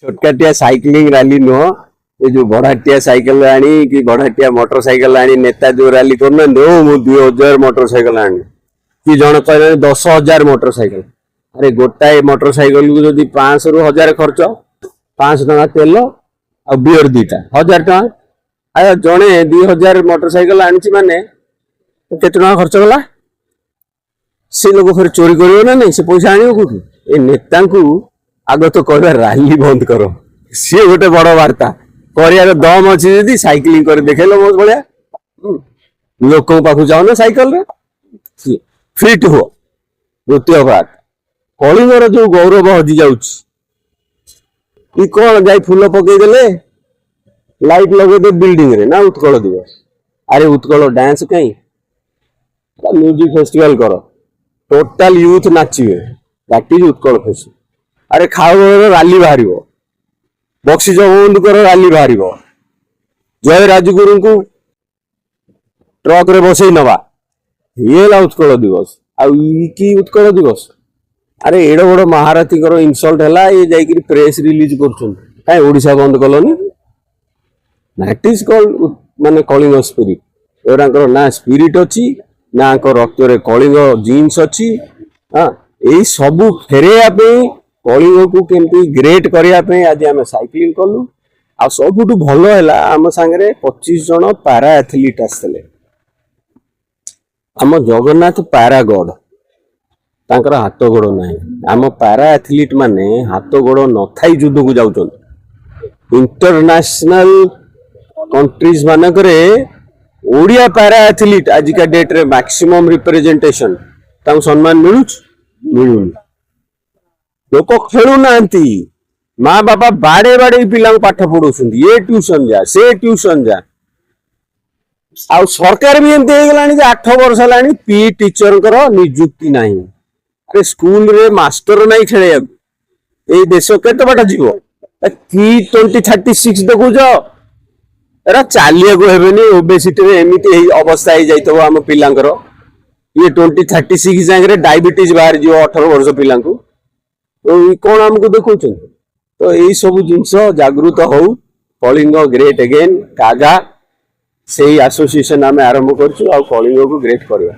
छोटकाटिया cycling rally नुह ये जो बड़ाटिया साइकिल आनी कि बड़ाटिया मोटरसाइकिल आनी नेता जो रैली करना 2000 मोटरसाइकिल आनी कि जन कह 10,000 मोटरसाइकिल अरे गोटाए मोटरसाइकिल को जब 500 ରୁ 1000 खर्च 500 टका तेल आ बियर 2टा 1000 टका आ जड़े 2000 मोटरसाइकिल आनी माने केते टका खर्च गला से लोग फिर चोरी करियो ना नहीं से पैसा आनियो कोठू ए नेता को आग तो कहबा रैली बंद करो सी गोटे बड़ वार्ता कर दम अच्छी जदि साइकिलिंग कर देखेल बहुत बढ़िया लोक पाखु जाओ ना साइकिल रे फिट हो। द्वितीय बात कलिंगर जो गौरव हजि जाऊँ कौन जाई फूल पकईदे लाइट लगे बिल्डिंग रे ना उत्कल दिवस अरे उत्कल डांस कहीं म्यूजिक फेस्टिवल कर टोटाल यूथ नाचिबे दैट इज उत्कल फेस्टिवल। अरे खाओ रैली बाहर बक्सी जगबंधु रैली बाहर जय राजगुरु को ट्रक रे बसई नवा ये उत्कल दिवस कि उत्कल दिवस अरे एड बड़ महारथी इनसल्ट है ये जाकि प्रेस रिलीज कर ओडिशा बंद कलनी दैट इज कॉल्ड माने कलिंग स्पिरिट एरा ना स्पिरिट अच्छी ना रक्त रे कलिंग जीन्स अच्छी हाँ यही सबू फेरैया कलिंग को केमती ग्रेट करने आज आम साइक्लिंग कलु आ सबुठ भल है आम सांगे 25 जन पारा एथलीट आसते आम जगन्नाथ पारा गॉड तांकर हाथ गोड़ ना आम पारा एथलीट माने हाथ गोड़ न थाई युद्ध को जाऊँ इंटरनेशनल कंट्रीज मानक ओडिया पारा एथलीट आजिका डेट रे मैक्सिमम रिप्रेजेंटेशन ताऊ सम्मान मिलूनी लोक खेलु ना माँ बापा बाड़े बाड़े पिला पाठ पढ़ाऊँ ये ट्यूशन जा से ट्यूशन जा आ सरकार भी एमती हो गलानी 8 वर्ष है पी टीचर निजुक्ति ना अरे स्कूल रे मास्टर नहीं खेल ये देश केते बाट जीव T2036 देखुच एरा चलिया को हेबेनी ओबेसिटी रे एमिति अवस्था हो जाइतबो हम पिलांकर ये 2036 जांगे डायबिटीज बाहर जीव 18 वर्ष पिला को तो कौन आमको देखो तो यही सब जिनस जागृत हो कलिंग ग्रेट अगेन कागा से एसोसिएशन आम आरंभ कर कलिंग को ग्रेट करवा।